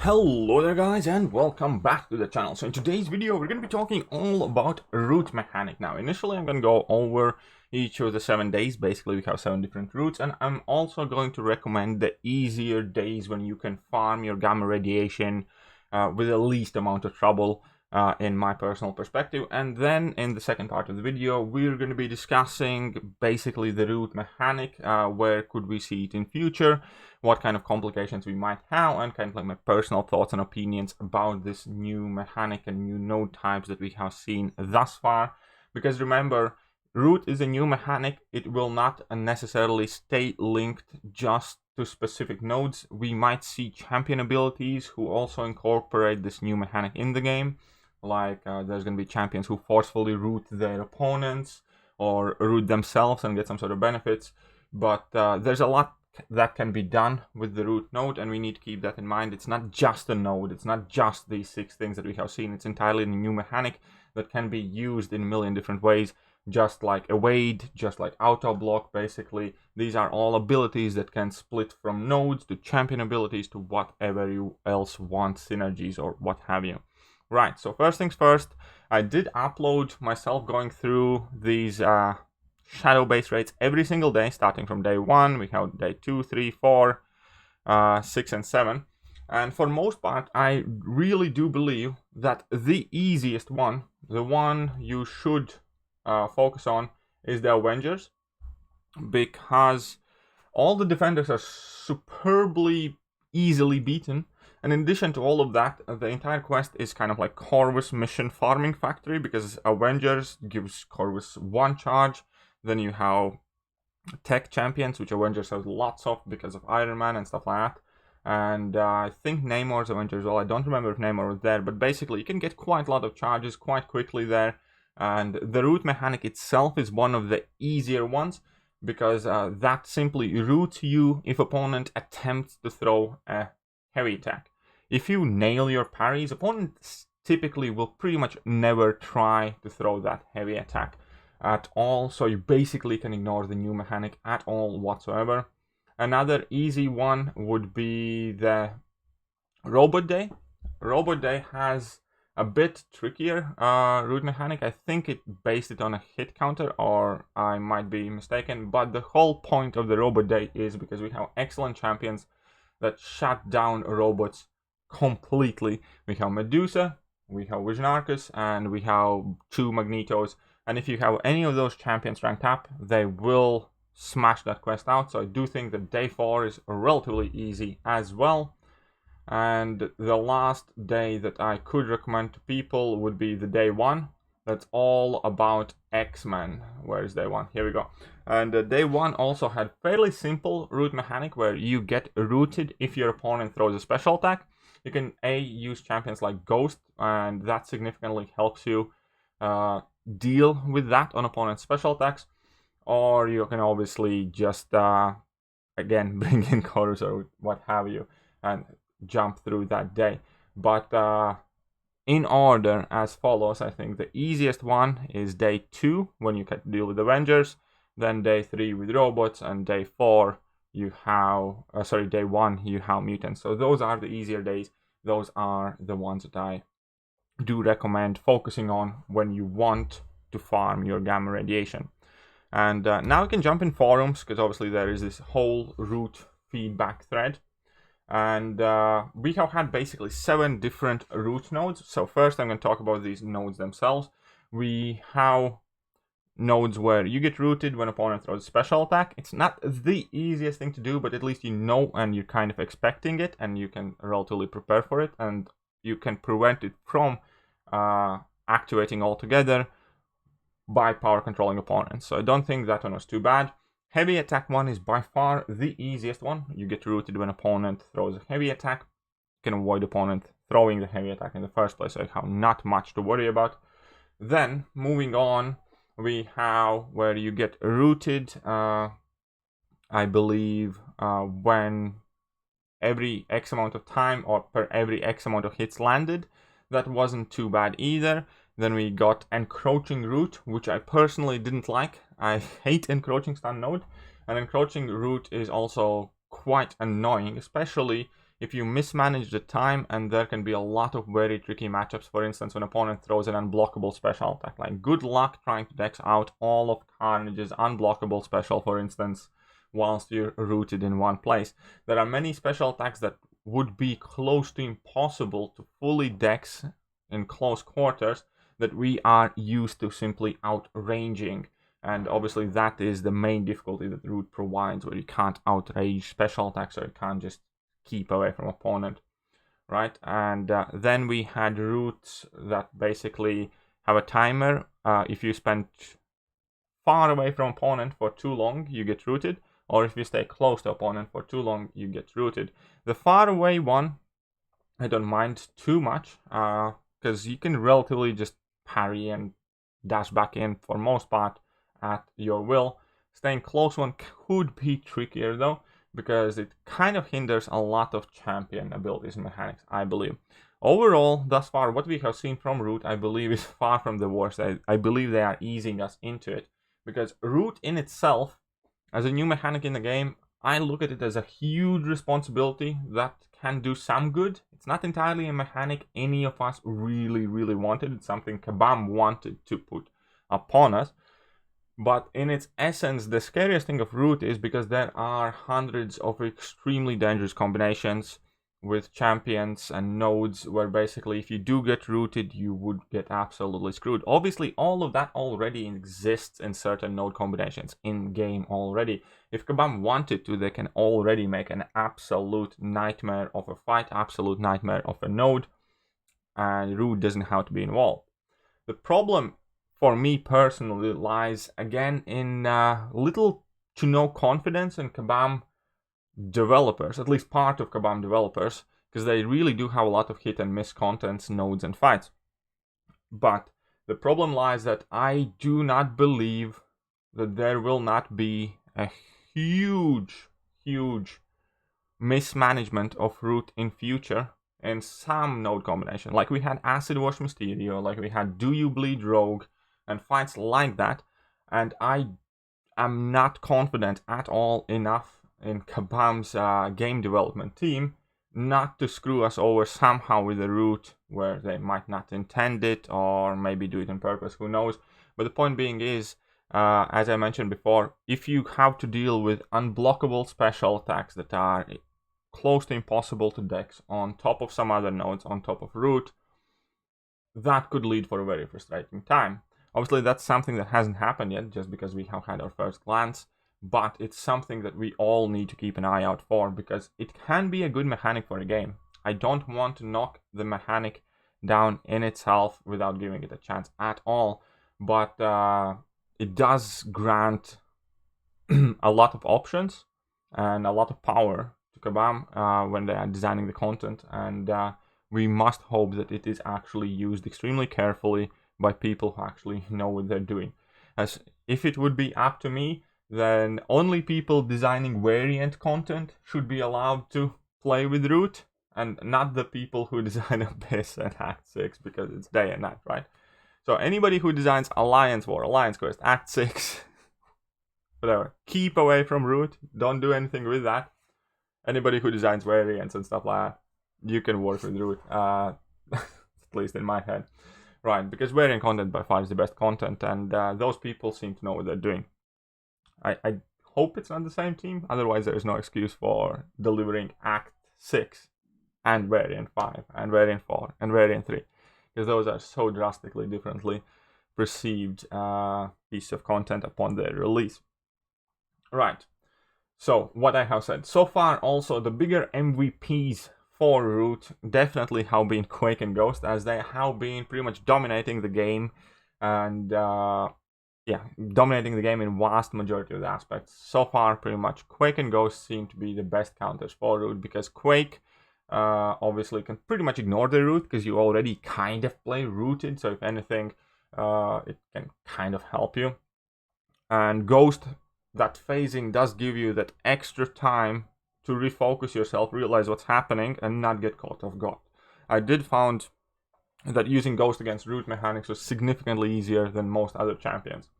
Hello there guys and welcome back to the channel. So in today's video we're going to be talking all about route mechanic. Now initially I'm going to go over each of the 7 days. Basically we have 7 different routes, and I'm also going to recommend the easier days when you can farm your gamma radiation with the least amount of trouble in my personal perspective. And then in the second part of the video we're going to be discussing basically the route mechanic, where could we see it in future, what kind of complications we might have, and kind of like my personal thoughts and opinions about this new mechanic and new node types that we have seen thus far. Because remember, route is a new mechanic, it will not necessarily stay linked just to specific nodes. We might see champion abilities who also incorporate this new mechanic in the game, like there's going to be champions who forcefully route their opponents or route themselves and get some sort of benefits. But there's a lot that can be done with the route node, and we need to keep that in mind. It's not just a node, it's not just these 6 things that we have seen, it's entirely a new mechanic that can be used in a million different ways, just like evade, just like auto block. Basically these are all abilities that can split from nodes to champion abilities to whatever you else want, synergies or what have you. Right, so first things first, I did upload myself going through these shadow base rates every single day, starting from day 1. We have day 2, 3, 4, 6 and 7, and for most part I really do believe that the easiest one, the one you should focus on, is the Avengers, because all the defenders are superbly easily beaten. And in addition to all of that, the entire quest is kind of like Corvus mission farming factory, because Avengers gives Corvus 1 charge. Then you have tech champions, which Avengers has lots of because of Iron Man and stuff like that. And I think Namor's Avengers, well, I don't remember if Namor was there, but basically you can get quite a lot of charges quite quickly there. And the route mechanic itself is one of the easier ones, because that simply routes you if opponent attempts to throw a heavy attack. If you nail your parries, opponents typically will pretty much never try to throw that heavy attack at all, so you basically can ignore the new mechanic at all whatsoever. Another easy one would be the Robot Day. Robot Day has a bit trickier route mechanic. I think it based it on a hit counter, or I might be mistaken, but the whole point of the Robot Day is because we have excellent champions that shut down robots completely. We have Medusa, we have Vision Arcus, and we have 2 Magnetos, and if you have any of those champions ranked up, they will smash that quest out. So I do think that day 4 is relatively easy as well. And the last day that I could recommend to people would be the day 1. That's all about X-Men. Where is day 1? Here we go. And day 1 also had fairly simple route mechanic, where you get rooted if your opponent throws a special attack. You can use champions like Ghost, and that significantly helps you deal with that on opponent's special attacks. Or you can obviously just again bring in Chorus or what have you and jump through that day. But in order as follows, I think the easiest one is day 2, when you can deal with Avengers, then day 3 with robots, and day 4 you have day 1 you have mutants. So those are the easier days. Those are the ones that I do recommend focusing on when you want to farm your gamma radiation. And now we can jump in forums, because obviously there is this whole route feedback thread. And we have had basically 7 different route nodes. So first I'm going to talk about these nodes themselves. We have nodes where you get rooted when opponent throws a special attack. It's not the easiest thing to do, but at least you know and you're kind of expecting it, and you can relatively prepare for it, and you can prevent it from activating altogether by power controlling opponents. So I don't think that one was too bad. Heavy attack one is by far the easiest one. You get rooted when opponent throws a heavy attack. You can avoid opponent throwing the heavy attack in the first place, so you have not much to worry about. Then moving on, we have where you get rooted, I believe, when every X amount of time or per every X amount of hits landed. That wasn't too bad either. Then we got encroaching route, which I personally didn't like. I hate encroaching stun node, and encroaching route is also quite annoying, especially if you mismanage the time, and there can be a lot of very tricky matchups. For instance, when an opponent throws an unblockable special attack, like good luck trying to dex out all of Carnage's unblockable special, for instance, whilst you're rooted in one place. There are many special attacks that would be close to impossible to fully dex in close quarters that we are used to simply outranging. And obviously that is the main difficulty that Root provides, where you can't outrange special attacks, or you can't just keep away from opponent, right? And then we had Roots that basically have a timer. If you spend far away from opponent for too long, you get rooted, or if you stay close to opponent for too long, you get rooted. The far away one, I don't mind too much, because you can relatively just parry and dash back in for most part at your will. Staying close one could be trickier though, because it kind of hinders a lot of champion abilities and mechanics, I believe. Overall, thus far, what we have seen from Root, I believe, is far from the worst. I believe they are easing us into it, because Root in itself, as a new mechanic in the game, I look at it as a huge responsibility that can do some good. It's not entirely a mechanic any of us really wanted. It's something Kabam wanted to put upon us. But in its essence, the scariest thing of Root is because there are hundreds of extremely dangerous combinations with champions and nodes where basically if you do get rooted, you would get absolutely screwed. Obviously, all of that already exists in certain node combinations in-game already. If Kabam wanted to, they can already make an absolute nightmare of a fight, absolute nightmare of a node, and Root doesn't have to be involved. The problem for me personally lies again in little to no confidence in Kabam developers, at least part of Kabam developers, because they really do have a lot of hit and miss contents, nodes and fights. But the problem lies that I do not believe that there will not be a huge mismanagement of Root in future in some node combination. Like we had Acid Wash Mysterio, like we had Do You Bleed Rogue, and fights like that, and I am not confident at all enough in Kabam's game development team not to screw us over somehow with a Root where they might not intend it, or maybe do it on purpose, who knows. But the point being is, as I mentioned before, if you have to deal with unblockable special attacks that are close to impossible to dex on top of some other nodes, on top of Root, that could lead for a very frustrating time. Obviously, that's something that hasn't happened yet, just because we have had our first glance, but it's something that we all need to keep an eye out for, because it can be a good mechanic for a game. I don't want to knock the mechanic down in itself without giving it a chance at all, but it does grant a lot of options and a lot of power to Kabam when they are designing the content, and we must hope that it is actually used extremely carefully by people who actually know what they're doing. As if it would be up to me, then only people designing variant content should be allowed to play with Root, and not the people who design Abyss and Act 6, because it's day and night, right? So anybody who designs Alliance War, Alliance Quest, Act 6, whatever, keep away from Root, don't do anything with that. Anybody who designs variants and stuff like that, you can work with Root, at least in my head. Right, because variant content by far is the best content, and those people seem to know what they're doing. I hope it's not the same team, otherwise there is no excuse for delivering Act 6 and Variant 5 and Variant 4 and Variant 3, because those are so drastically differently perceived pieces of content upon their release. Right, so what I have said so far, also the bigger MVPs for Root definitely have been Quake and Ghost, as they have been pretty much dominating the game, and dominating the game in vast majority of the aspects. So far, pretty much Quake and Ghost seem to be the best counters for Root, because Quake obviously can pretty much ignore the Root, because you already kind of play rooted, so if anything, it can kind of help you. And Ghost, that phasing does give you that extra time to refocus yourself, realize what's happening, and not get caught off guard. I did found that using Ghost against Root mechanics was significantly easier than most other champions.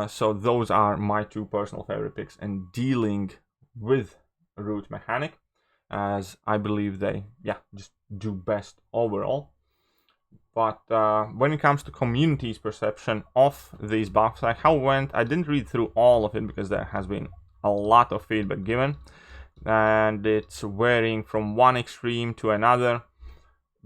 So those are my two personal favorite picks in dealing with Root mechanic. as I believe they, just do best overall. But when it comes to community's perception of these buffs, like how went, I didn't read through all of it because there has been a lot of feedback given, and it's varying from one extreme to another.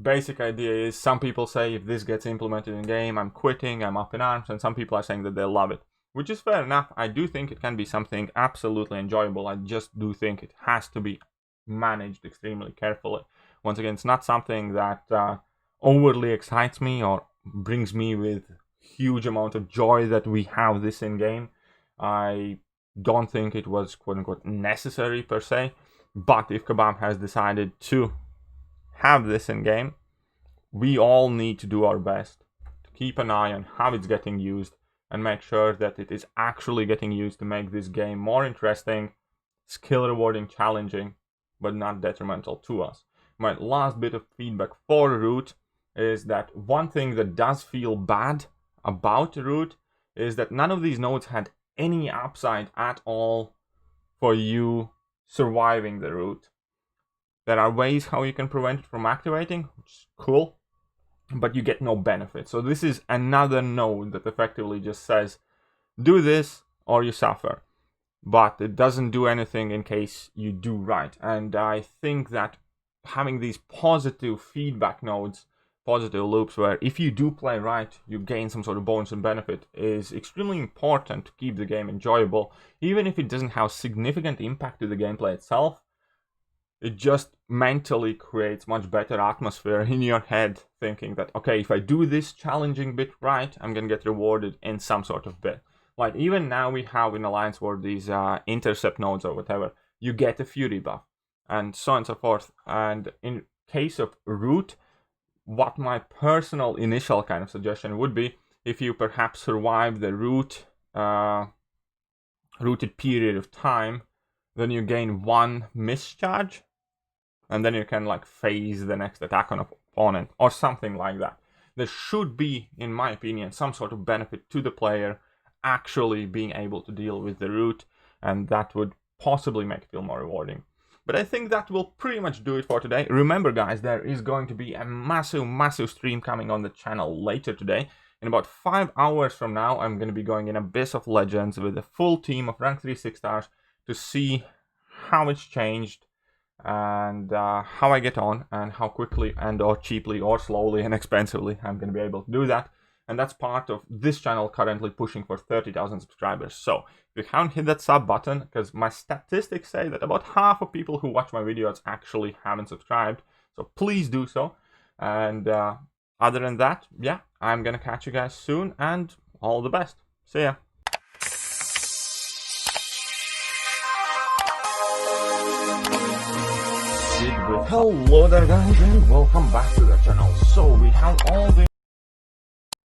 Basic idea is some people say if this gets implemented in game, I'm quitting, I'm up in arms, and some people are saying that they love it, which is fair enough. I do think it can be something absolutely enjoyable. I just do think it has to be managed extremely carefully. Once again, it's not something that overly excites me or brings me with huge amount of joy that we have this in game. I don't think it was quote-unquote necessary per se, but if Kabam has decided to have this in game, we all need to do our best to keep an eye on how it's getting used and make sure that it is actually getting used to make this game more interesting, skill rewarding, challenging, but not detrimental to us. My last bit of feedback for Root is that one thing that does feel bad about Root is that none of these nodes had any upside at all for you surviving the Root. There are ways how you can prevent it from activating, which is cool, but you get no benefit. So this is another node that effectively just says, do this or you suffer. But it doesn't do anything in case you do right. And I think that having these positive feedback nodes, positive loops, where if you do play right, you gain some sort of bonus and benefit, is extremely important to keep the game enjoyable. Even if it doesn't have significant impact to the gameplay itself, it just mentally creates much better atmosphere in your head, thinking that, okay, if I do this challenging bit right, I'm gonna get rewarded in some sort of bit. Like even now we have in Alliance War these intercept nodes or whatever, you get a Fury buff, and so on and so forth. And in case of Root, what my personal initial kind of suggestion would be, if you perhaps survive the rooted period of time, then you gain 1 mischarge, and then you can like phase the next attack on opponent or something like that. There should be, in my opinion, some sort of benefit to the player actually being able to deal with the Root, and that would possibly make it feel more rewarding. But I think that will pretty much do it for today. Remember guys, there is going to be a massive stream coming on the channel later today. In about 5 hours from now, I'm going to be going in Abyss of Legends with a full team of rank 3 6 stars to see how it's changed and how I get on and how quickly and or cheaply or slowly and expensively I'm going to be able to do that. And that's part of this channel currently pushing for 30,000 subscribers. So if you haven't hit that sub button, because my statistics say that about half of people who watch my videos actually haven't subscribed, so please do so. And other than that, yeah, I'm gonna catch you guys soon, and all the best. See ya. Hello there guys, and welcome back to the channel. So we have all the